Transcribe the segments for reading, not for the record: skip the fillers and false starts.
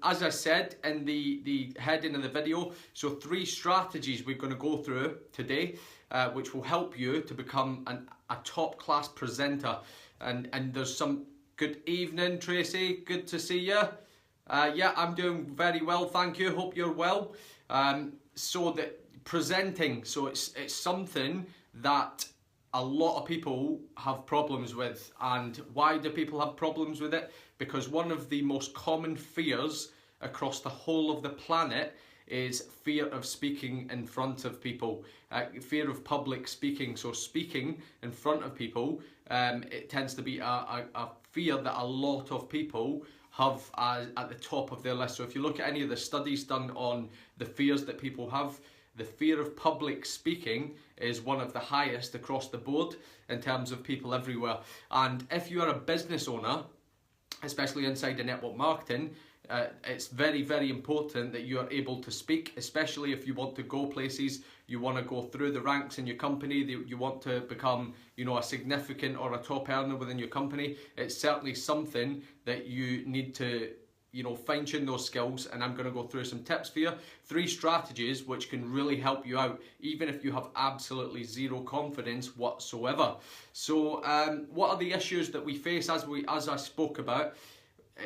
As I said in the heading of the video, so 3 strategies we're going to go through today, which will help you to become a top class presenter. And there's some good evening, Tracy. Good to see you. Yeah, I'm doing very well, thank you. Hope you're well. So that presenting, so it's something that a lot of people have problems with. And why do people have problems with it? Because one of the most common fears across the whole of the planet is fear of speaking in front of people, fear of public speaking. So speaking in front of people, it tends to be a fear that a lot of people have at the top of their list. So if you look at any of the studies done on the fears that people have, the fear of public speaking is one of the highest across the board in terms of people everywhere. And if you are a business owner, especially inside the network marketing, it's very, very important that you are able to speak, especially if you want to go places, you want to go through the ranks in your company, you want to become, you know, a significant or a top earner within your company. It's certainly something that you need to, you know, fine tune those skills, and I'm going to go through some tips for you, 3 strategies which can really help you out, even if you have absolutely zero confidence whatsoever. So what are the issues that we face as I spoke about?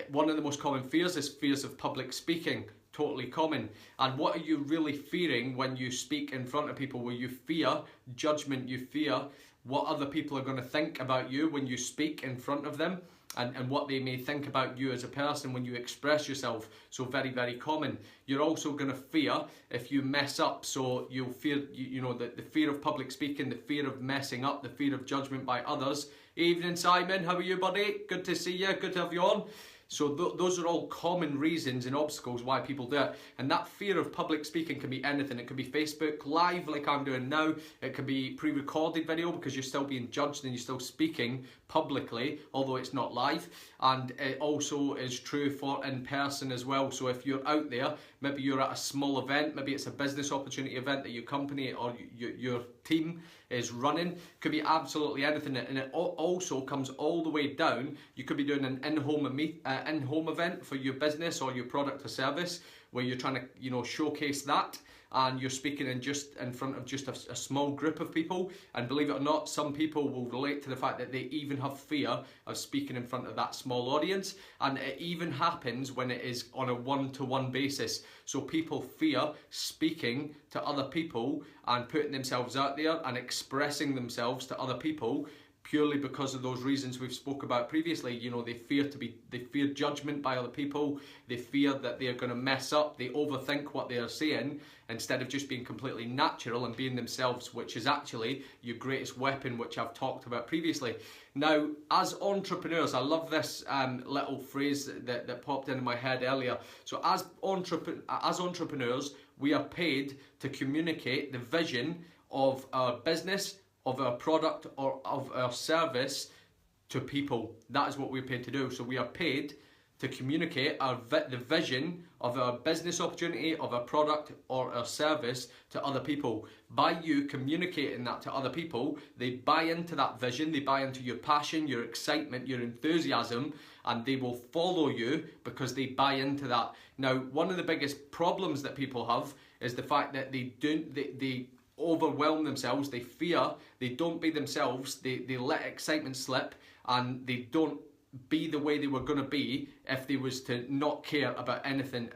One of the most common fears is fears of public speaking, totally common. And what are you really fearing when you speak in front of people? Well, you fear judgment, you fear what other people are going to think about you when you speak in front of them, and what they may think about you as a person when you express yourself. So very, very common. You're also going to fear if you mess up. So you'll fear, you know, the fear of public speaking, the fear of messing up, the fear of judgment by others. Evening, Simon. How are you, buddy? Good to see you. Good to have you on. So those are all common reasons and obstacles why people do it. And that fear of public speaking can be anything. It could be Facebook Live like I'm doing now. It could be pre-recorded video because you're still being judged and you're still speaking publicly, although it's not live. And it also is true for in person as well. So if you're out there, maybe you're at a small event, maybe it's a business opportunity event that your company or your team is running, could be absolutely anything. And it also comes all the way down. You could be doing an in-home event for your business or your product or service where you're trying to, you know, showcase that, and you're speaking in front of just a small group of people. And believe it or not, some people will relate to the fact that they even have fear of speaking in front of that small audience. And it even happens when it is on a one-to-one basis. So people fear speaking to other people and putting themselves out there and expressing themselves to other people, purely because of those reasons we've spoke about previously. You know, they fear judgment by other people. They fear that they're going to mess up. They overthink what they are saying instead of just being completely natural and being themselves, which is actually your greatest weapon, which I've talked about previously. Now, as entrepreneurs, I love this little phrase that popped into my head earlier. So as entrepreneurs, we are paid to communicate the vision of our business, of our product, or of our service to people. That is what we're paid to do. So we are paid to communicate the vision of our business opportunity, of our product or our service to other people. By you communicating that to other people, they buy into that vision, they buy into your passion, your excitement, your enthusiasm, and they will follow you because they buy into that. Now, one of the biggest problems that people have is the fact that they overwhelm themselves, they fear, they don't be themselves, they let excitement slip, and they don't be the way they were going to be if they was to not care about anything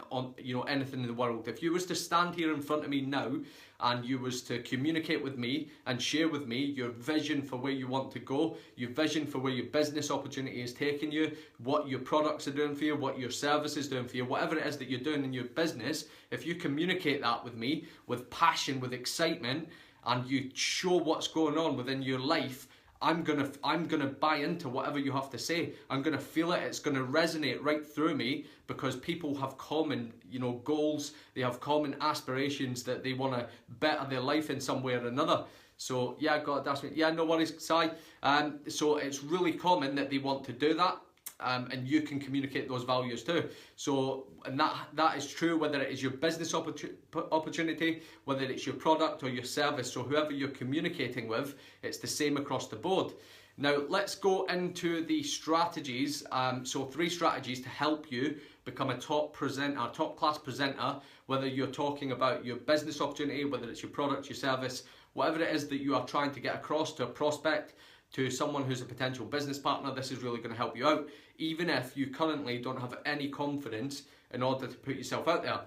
anything in the world. If you was to stand here in front of me now and you was to communicate with me and share with me your vision for where you want to go, your vision for where your business opportunity is taking you, what your products are doing for you, what your service is doing for you, whatever it is that you're doing in your business, if you communicate that with me with passion, with excitement, and you show what's going on within your life, I'm gonna buy into whatever you have to say. I'm gonna feel it. It's gonna resonate right through me because people have common, goals. They have common aspirations that they want to better their life in some way or another. So yeah, that's me. Yeah, no worries, Si. So it's really common that they want to do that. And you can communicate those values too. So, and that is true whether it is your business opportunity, whether it's your product or your service. So whoever you're communicating with, it's the same across the board. Now let's go into the strategies. So 3 strategies to help you become a top class presenter, whether you're talking about your business opportunity, whether it's your product, your service, whatever it is that you are trying to get across to a prospect, to someone who's a potential business partner. This is really going to help you out, even if you currently don't have any confidence in order to put yourself out there.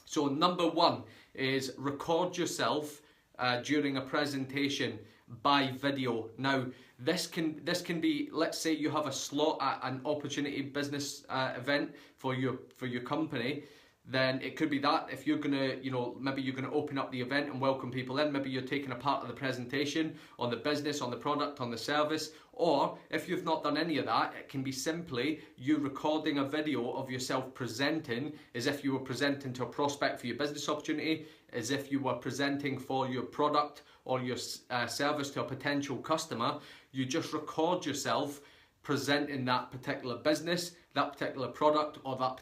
So number 1 is record yourself during a presentation by video. Now this can be, let's say you have a slot at an opportunity business event for your company, then it could be that if you're gonna, maybe you're gonna open up the event and welcome people in, maybe you're taking a part of the presentation on the business, on the product, on the service, or if you've not done any of that, it can be simply you recording a video of yourself presenting as if you were presenting to a prospect for your business opportunity, as if you were presenting for your product or your service to a potential customer. You just record yourself presenting that particular business, that particular product, or that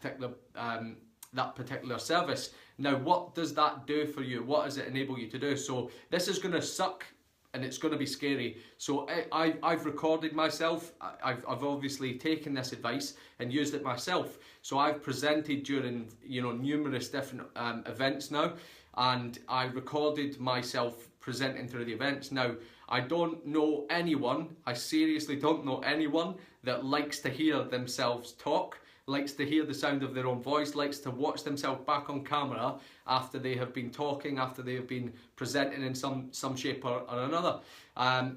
particular service. Now, what does that do for you? What does it enable you to do? So this is going to suck and it's going to be scary. So I've recorded myself. I've obviously taken this advice and used it myself. So I've presented during numerous different events now, and I recorded myself presenting through the events. Now, I don't know anyone, I seriously don't know anyone that likes to hear themselves talk, likes to hear the sound of their own voice, likes to watch themselves back on camera after they have been talking, after they have been presenting in some shape or another.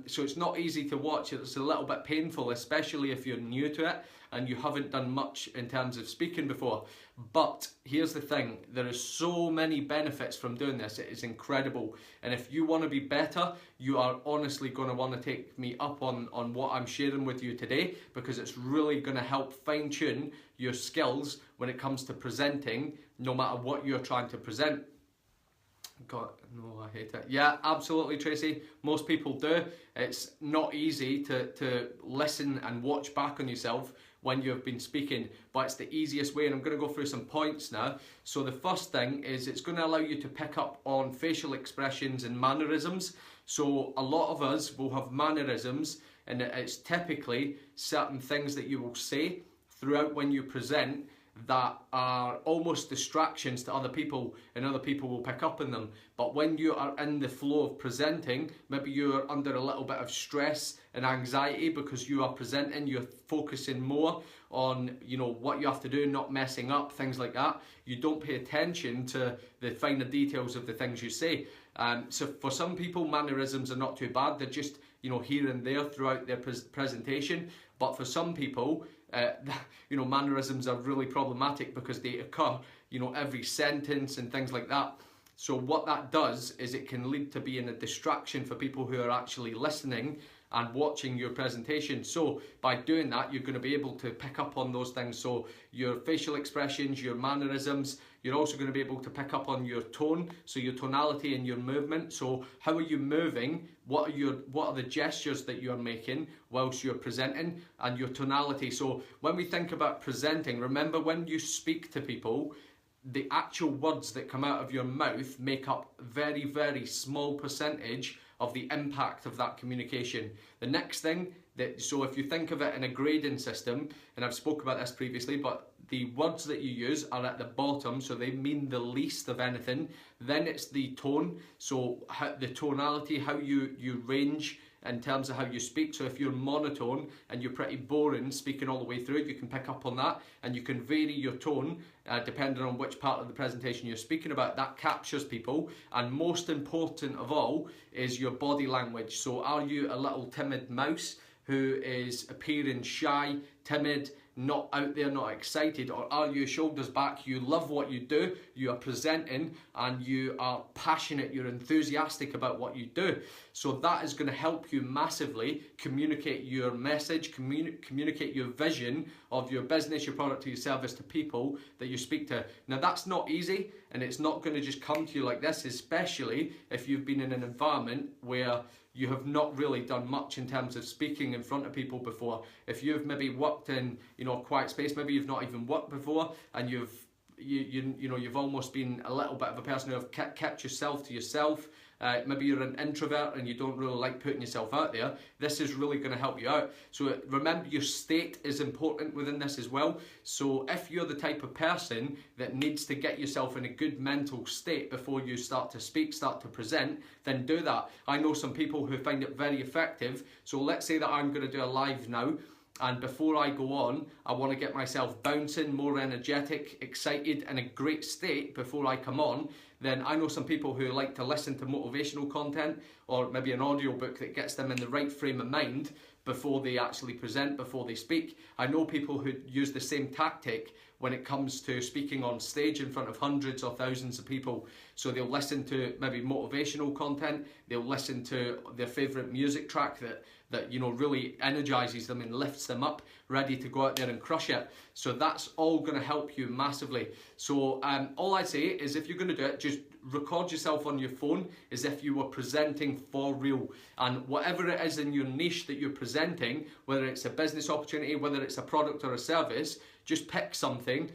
So it's not easy to watch. It's a little bit painful, especially if you're new to it and you haven't done much in terms of speaking before. But here's the thing, there is so many benefits from doing this. It is incredible. And if you want to be better, you are honestly going to want to take me up on what I'm sharing with you today, because it's really going to help fine tune your skills when it comes to presenting, no matter what you're trying to present. God, no, I hate it. Yeah, absolutely, Tracy. Most people do. It's not easy to listen and watch back on yourself when you've been speaking, but it's the easiest way, and I'm going to go through some points now. So the first thing is it's going to allow you to pick up on facial expressions and mannerisms. So a lot of us will have mannerisms, and it's typically certain things that you will say throughout when you present that are almost distractions to other people, and other people will pick up on them. But when you are in the flow of presenting, maybe you're under a little bit of stress and anxiety because you are presenting, you're focusing more on what you have to do, not messing up, things like that. You don't pay attention to the finer details of the things you say. So for some people, mannerisms are not too bad. They're just here and there throughout their presentation. But for some people, mannerisms are really problematic because they occur, every sentence and things like that. So what that does is it can lead to being a distraction for people who are actually listening and watching your presentation. So by doing that, you're going to be able to pick up on those things. So your facial expressions, your mannerisms, you're also going to be able to pick up on your tone, so your tonality and your movement. So how are you moving? What are the gestures that you're making whilst you're presenting, and your tonality. So when we think about presenting, remember when you speak to people, the actual words that come out of your mouth make up very, very small percentage of the impact of that communication. The next thing, so if you think of it in a grading system, and I've spoke about this previously, but the words that you use are at the bottom, so they mean the least of anything. Then it's the tone, so the tonality, how you range in terms of how you speak. So if you're monotone and you're pretty boring speaking all the way through, you can pick up on that, and you can vary your tone depending on which part of the presentation you're speaking about. That captures people. And most important of all is your body language. So are you a little timid mouse who is appearing shy, timid, not out there, not excited, or are you shoulders back, you love what you do, you are presenting and you are passionate, you're enthusiastic about what you do? So that is going to help you massively communicate your message, communicate your vision of your business, your product, or your service to people that you speak to. Now that's not easy, and it's not going to just come to you like this, especially if you've been in an environment where you have not really done much in terms of speaking in front of people before. If you've maybe worked in a quiet space, maybe you've not even worked before, and you've almost been a little bit of a person who have kept yourself to yourself, maybe you're an introvert and you don't really like putting yourself out there, this is really going to help you out. So remember, your state is important within this as well. So if you're the type of person that needs to get yourself in a good mental state before you start to speak, start to present, then do that. I know some people who find it very effective. So let's say that I'm going to do a live now, and before I go on, I want to get myself bouncing, more energetic, excited, in a great state before I come on. Then I know some people who like to listen to motivational content, or maybe an audiobook that gets them in the right frame of mind before they actually present, before they speak. I know people who use the same tactic when it comes to speaking on stage in front of hundreds or thousands of people. So they'll listen to maybe motivational content, they'll listen to their favourite music track that you know really energizes them and lifts them up, ready to go out there and crush it. So that's all going to help you massively. So all I say is, if you're going to do it, just record yourself on your phone as if you were presenting for real. And whatever it is in your niche that you're presenting, whether it's a business opportunity, whether it's a product or a service, just pick something,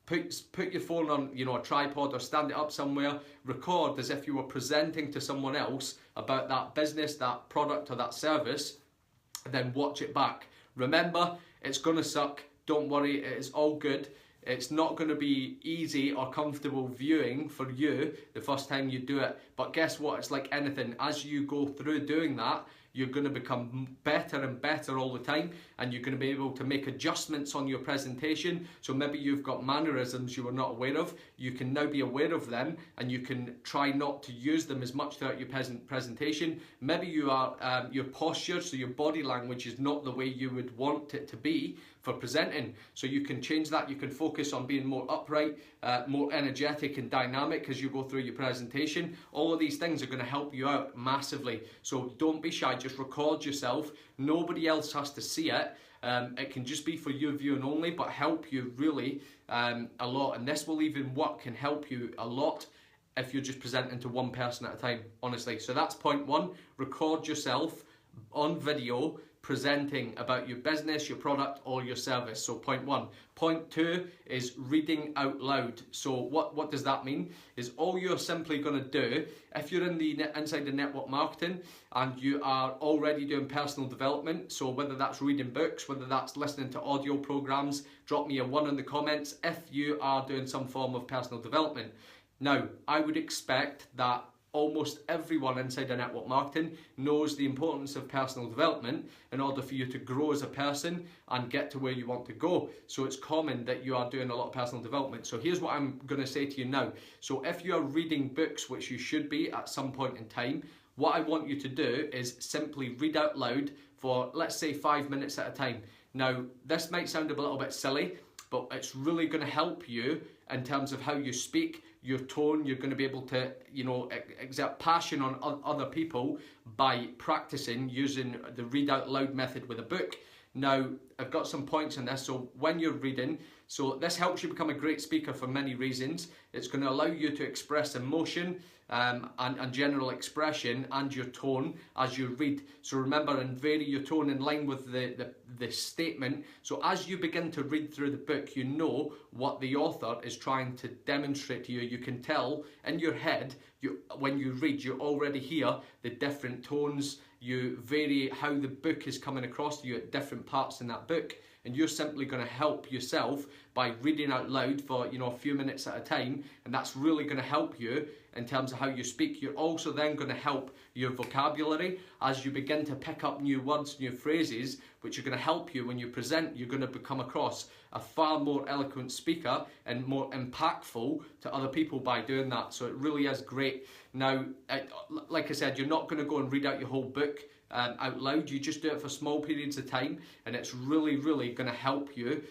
put your phone on, you know, a tripod or stand it up somewhere, record as if you were presenting to someone else about that business, that product or that service, then watch it back. Remember, it's going to suck. Don't worry, it is all good. It's not going to be easy or comfortable viewing for you the first time you do it. But guess what? It's like anything. As you go through doing that, you're going to become better and better all the time, and you're going to be able to make adjustments on your presentation. So maybe you've got mannerisms you were not aware of. You can now be aware of them, and you can try not to use them as much throughout your presentation. Maybe you are your posture, so your body language is not the way you would want it to be for presenting. So you can change that. You can focus on being more upright, more energetic and dynamic as you go through your presentation. All of these things are going to help you out massively. So don't be shy, just record yourself. Nobody else has to see it. It can just be for your viewing only, but help you really a lot. And this will even work and help you a lot if you're just presenting to one person at a time, honestly. So that's point one. Record yourself on video presenting about your business, your product, or your service. So point one. Point two is reading out loud. So what does that mean? Is all you're simply going to do, if you're in the inside the network marketing and you are already doing personal development, so whether that's reading books, whether that's listening to audio programs, drop me a 1 in the comments if you are doing some form of personal development. Now, I would expect that almost everyone inside the network marketing knows the importance of personal development in order for you to grow as a person and get to where you want to go. So it's common that you are doing a lot of personal development. So here's what I'm going to say to you now. So if you are reading books, which you should be at some point in time, what I want you to do is simply read out loud for, let's say, 5 minutes at a time. Now, this might sound a little bit silly, but it's really going to help you in terms of how you speak, your tone. You're going to be able to, you know, exert passion on other people by practicing using the read out loud method with a book. Now, I've got some points on this. So when you're reading, so this helps you become a great speaker for many reasons. It's going to allow you to express emotion and general expression and your tone as you read. So remember, and vary your tone in line with the statement. So as you begin to read through the book, you know what the author is trying to demonstrate to you. You can tell in your head, when you read, you already hear the different tones. You vary how the book is coming across to you at different parts in that book, and you're simply going to help yourself by reading out loud for, you know, a few minutes at a time, and that's really going to help you in terms of how you speak. You're also then going to help your vocabulary as you begin to pick up new words, new phrases, which are going to help you when you present. You're going to become across a far more eloquent speaker and more impactful to other people by doing that. So it really is great. Now, like I said, you're not going to go and read out your whole book out loud. You just do it for small periods of time, and it's really, really going to help you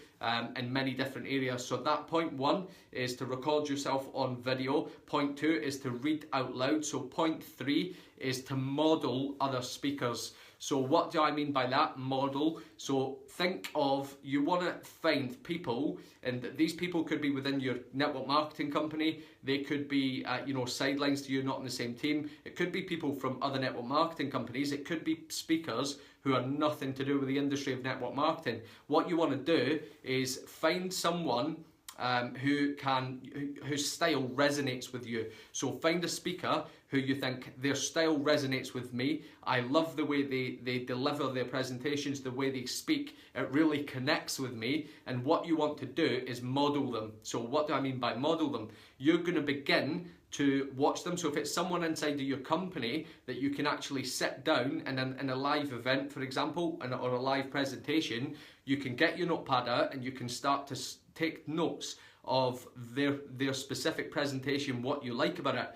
in many different areas. So that point one is to record yourself on video. Point two is to read out loud. So point three is to model other speakers. So what do I mean by that? Model. So think of, you want to find people, and these people could be within your network marketing company. They could be, you know, sidelines to you, not in the same team. It could be people from other network marketing companies. It could be speakers who are nothing to do with the industry of network marketing. What you want to do is find someone whose style resonates with you. So find a speaker who you think their style resonates with me. I love the way they deliver their presentations, the way they speak. It really connects with me. And what you want to do is model them. So what do I mean by model them? You're going to begin to watch them. So if it's someone inside of your company that you can actually sit down in a live event, for example, or a live presentation, you can get your notepad out and you can start to take notes of their specific presentation, what you like about it.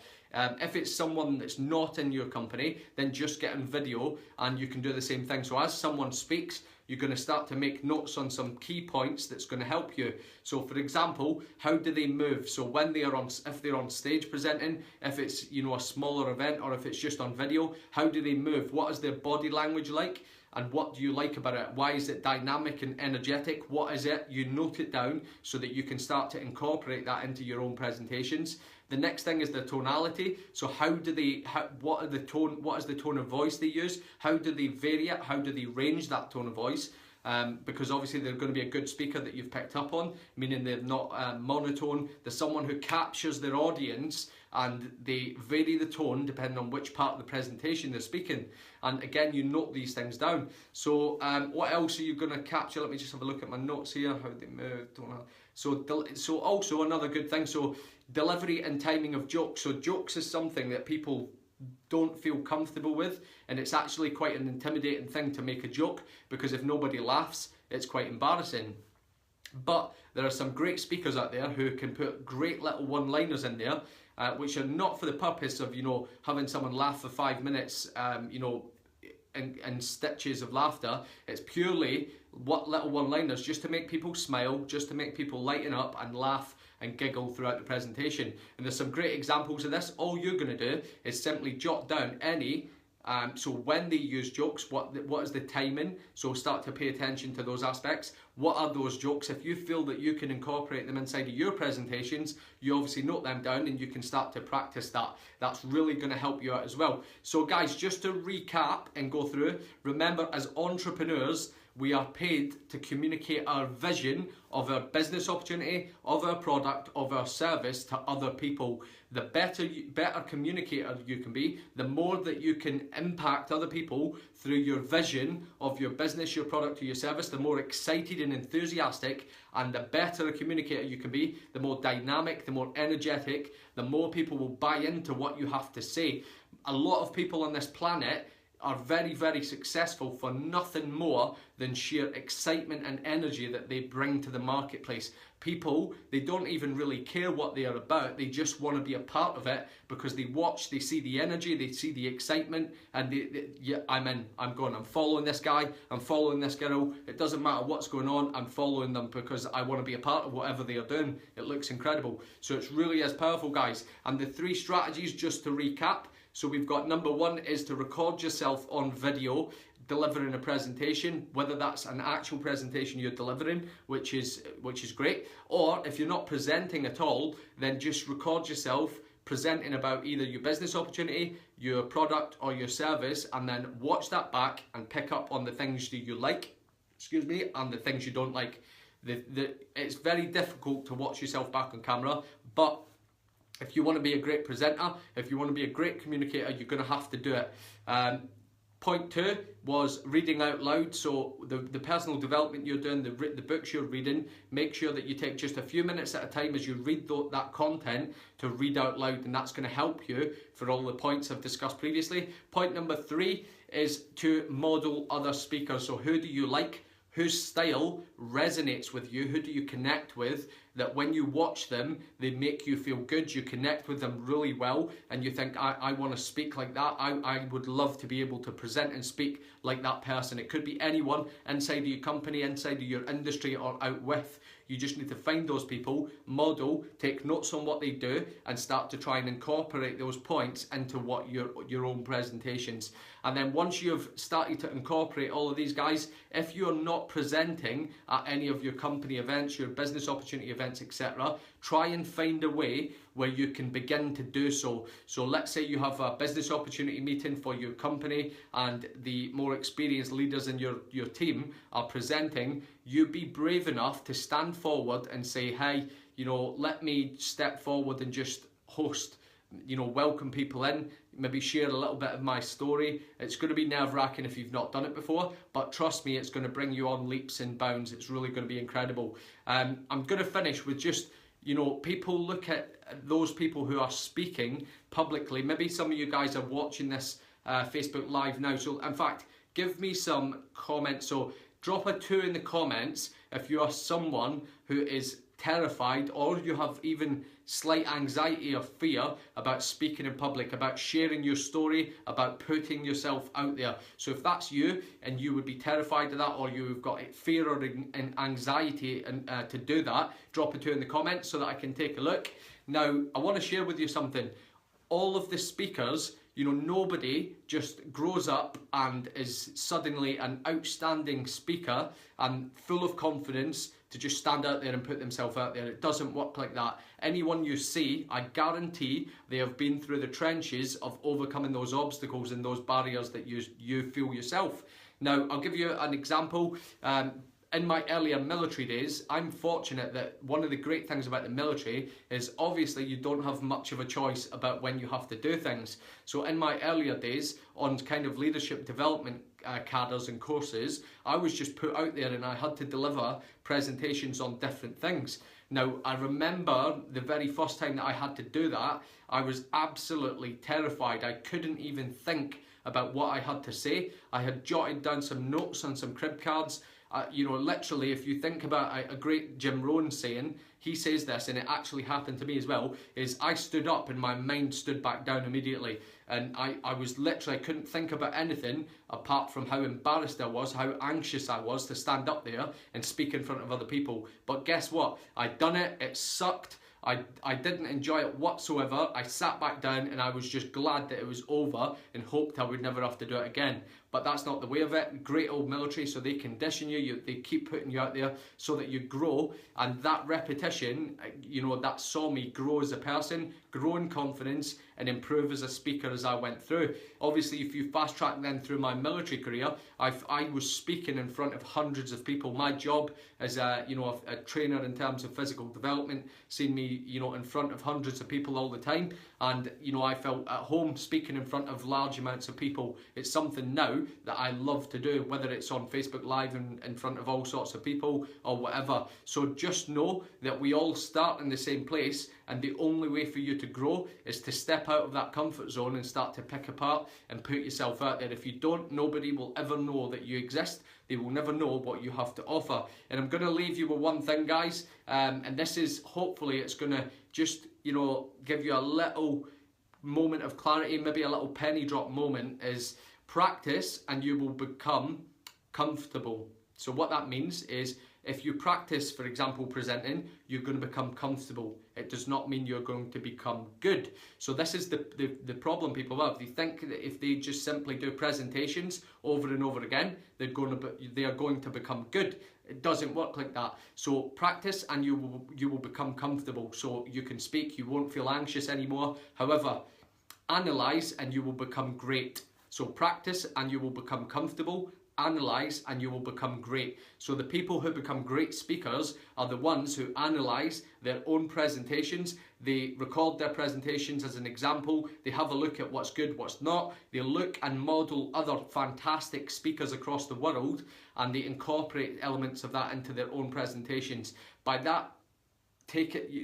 If it's someone that's not in your company, then just get on video and you can do the same thing. So as someone speaks, you're going to start to make notes on some key points that's going to help you. So for example, how do they move? So when they are if they're on stage presenting, if it's, you know, a smaller event, or if it's just on video, how do they move? What is their body language like? And what do you like about it? Why is it dynamic and energetic? What is it? You note it down so that you can start to incorporate that into your own presentations. The next thing is the tonality. So what is the tone of voice they use? How do they vary it? How do they range that tone of voice? Because obviously they're going to be a good speaker that you've picked up on, meaning they're not monotone. They're someone who captures their audience and they vary the tone depending on which part of the presentation they're speaking. And again, you note these things down. So what else are you going to capture? Let me just have a look at my notes here, how they move. So also another good thing, so delivery and timing of jokes. So jokes is something that people don't feel comfortable with, and it's actually quite an intimidating thing to make a joke, because if nobody laughs, it's quite embarrassing. But there are some great speakers out there who can put great little one-liners in there, which are not for the purpose of, you know, having someone laugh for 5 minutes, you know, in stitches of laughter. It's purely what little one-liners just to make people smile, just to make people lighten up and laugh and giggle throughout the presentation. And there's some great examples of this. All you're going to do is simply jot down any, so when they use jokes, what is the timing? So start to pay attention to those aspects. What are those jokes? If you feel that you can incorporate them inside of your presentations, you obviously note them down and you can start to practice that. That's really going to help you out as well. So guys, just to recap and go through, remember, as entrepreneurs, we are paid to communicate our vision of our business opportunity, of our product, of our service to other people. The better communicator you can be, the more that you can impact other people through your vision of your business, your product, or your service, the more excited and enthusiastic, and the better a communicator you can be, the more dynamic, the more energetic, the more people will buy into what you have to say. A lot of people on this planet are very, very successful for nothing more than sheer excitement and energy that they bring to the marketplace. People, they don't even really care what they are about, they just want to be a part of it because they watch, they see the energy, they see the excitement, and yeah, I'm in, I'm going, I'm following this guy, I'm following this girl, it doesn't matter what's going on, I'm following them because I want to be a part of whatever they are doing. It looks incredible. So it's really as powerful, guys. And the 3 strategies, just to recap, so we've got number 1 is to record yourself on video delivering a presentation, whether that's an actual presentation you're delivering, which is great, or if you're not presenting at all, then just record yourself presenting about either your business opportunity, your product, or your service, and then watch that back and pick up on the things that you like, and the things you don't like. It's very difficult to watch yourself back on camera, but if you want to be a great presenter, if you want to be a great communicator, you're going to have to do it. Point 2 was reading out loud. So the personal development you're doing, the books you're reading, make sure that you take just a few minutes at a time as you read that content to read out loud, and that's going to help you for all the points I've discussed previously. Point number 3 is to model other speakers. So who do you like? Whose style resonates with you? Who do you connect with? That when you watch them, they make you feel good, you connect with them really well, and you think, I want to speak like that. I would love to be able to present and speak like that person. It could be anyone inside of your company, inside of your industry, or out with. You just need to find those people, model, take notes on what they do, and start to try and incorporate those points into what your own presentations. And then once you've started to incorporate all of these guys, if you're not presenting at any of your company events, your business opportunity events, events, etc. Try and find a way where you can begin to do so. So let's say you have a business opportunity meeting for your company and the more experienced leaders in your team are presenting. You be brave enough to stand forward and say, hey, you know, let me step forward and just host, you know, welcome people in, maybe share a little bit of my story. It's going to be nerve-wracking if you've not done it before, but trust me, it's going to bring you on leaps and bounds. It's really going to be incredible. I'm going to finish with just, you know, people look at those people who are speaking publicly. Maybe some of you guys are watching this Facebook Live now. So in fact, give me some comments. So drop a 2 in the comments if you are someone who is terrified, or you have even slight anxiety or fear about speaking in public, about sharing your story, about putting yourself out there. So if that's you and you would be terrified of that, or you've got fear or anxiety to do that, drop a 2 in the comments so that I can take a look. Now, I want to share with you something. All of the speakers, you know, nobody just grows up and is suddenly an outstanding speaker and full of confidence to just stand out there and put themselves out there. It doesn't work like that. Anyone you see, I guarantee they have been through the trenches of overcoming those obstacles and those barriers that you feel yourself. Now, I'll give you an example. In my earlier military days, I'm fortunate that one of the great things about the military is obviously you don't have much of a choice about when you have to do things. So in my earlier days, on kind of leadership development cadres and courses, I was just put out there and I had to deliver presentations on different things. Now, I remember the very first time that I had to do that, I was absolutely terrified. I couldn't even think about what I had to say. I had jotted down some notes on some crib cards. You know, literally, if you think about a great Jim Rohn saying, he says this, and it actually happened to me as well, is I stood up and my mind stood back down immediately. And I was literally, I couldn't think about anything apart from how embarrassed I was, how anxious I was to stand up there and speak in front of other people. But guess what? I'd done it, it sucked. I didn't enjoy it whatsoever. I sat back down and I was just glad that it was over and hoped I would never have to do it again. But that's not the way of it. Great old military, so they condition you, they keep putting you out there so that you grow. And that repetition, you know, that saw me grow as a person, grow in confidence and improve as a speaker as I went through. Obviously, if you fast track then through my military career, I was speaking in front of hundreds of people. My job as a trainer in terms of physical development, seeing me, you know, in front of hundreds of people all the time. And, you know, I felt at home speaking in front of large amounts of people. It's something now that I love to do, whether it's on Facebook Live in front of all sorts of people or whatever. So just know that we all start in the same place, and the only way for you to grow is to step out of that comfort zone and start to pick apart and put yourself out there. If you don't, nobody will ever know that you exist. They will never know what you have to offer. And I'm going to leave you with one thing, guys, and this is, hopefully it's going to just, you know, give you a little moment of clarity, maybe a little penny drop moment, is practice and you will become comfortable. So what that means is, if you practice, for example, presenting, you're going to become comfortable. It does not mean you're going to become good. So this is the problem people have. They think that if they just simply do presentations over and over again, they are going to become good. It doesn't work like that. So practice and you will become comfortable. So you can speak, you won't feel anxious anymore. However, analyze and you will become great. So practice and you will become comfortable. Analyze and you will become great. So the people who become great speakers are the ones who analyze their own presentations. They record their presentations as an example. They have a look at what's good, what's not. They look and model other fantastic speakers across the world, and they incorporate elements of that into their own presentations. By that,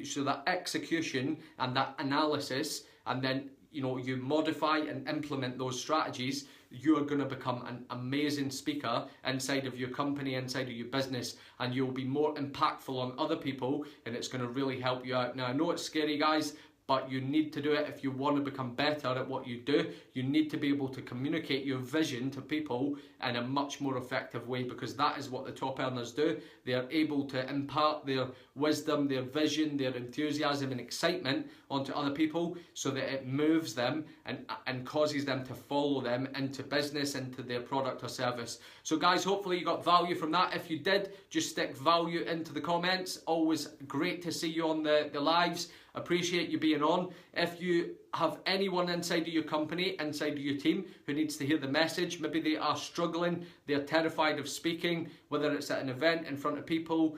so that execution and that analysis, and then, you know, you modify and implement those strategies, you are going to become an amazing speaker inside of your company, inside of your business, and you'll be more impactful on other people, and it's going to really help you out. Now, I know it's scary, guys, but you need to do it if you want to become better at what you do. You need to be able to communicate your vision to people in a much more effective way, because that is what the top earners do. They are able to impart their wisdom, their vision, their enthusiasm and excitement onto other people, so that it moves them and causes them to follow them into business, into their product or service. So guys, hopefully you got value from that. If you did, just stick value into the comments. Always great to see you on the lives. Appreciate you being on. If you have anyone inside of your company, inside of your team, who needs to hear the message, maybe they are struggling, they're terrified of speaking, whether it's at an event in front of people,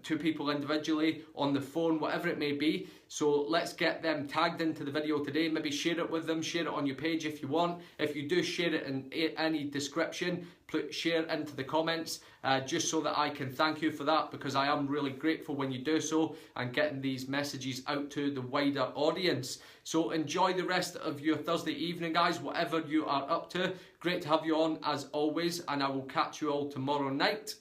two people individually, on the phone, whatever it may be. So let's get them tagged into the video today. Maybe share it with them, share it on your page if you want. If you do, share it in any description, share into the comments, just so that I can thank you for that, because I am really grateful when you do so and getting these messages out to the wider audience. So enjoy the rest of your Thursday evening, guys, whatever you are up to. Great to have you on as always, and I will catch you all tomorrow night.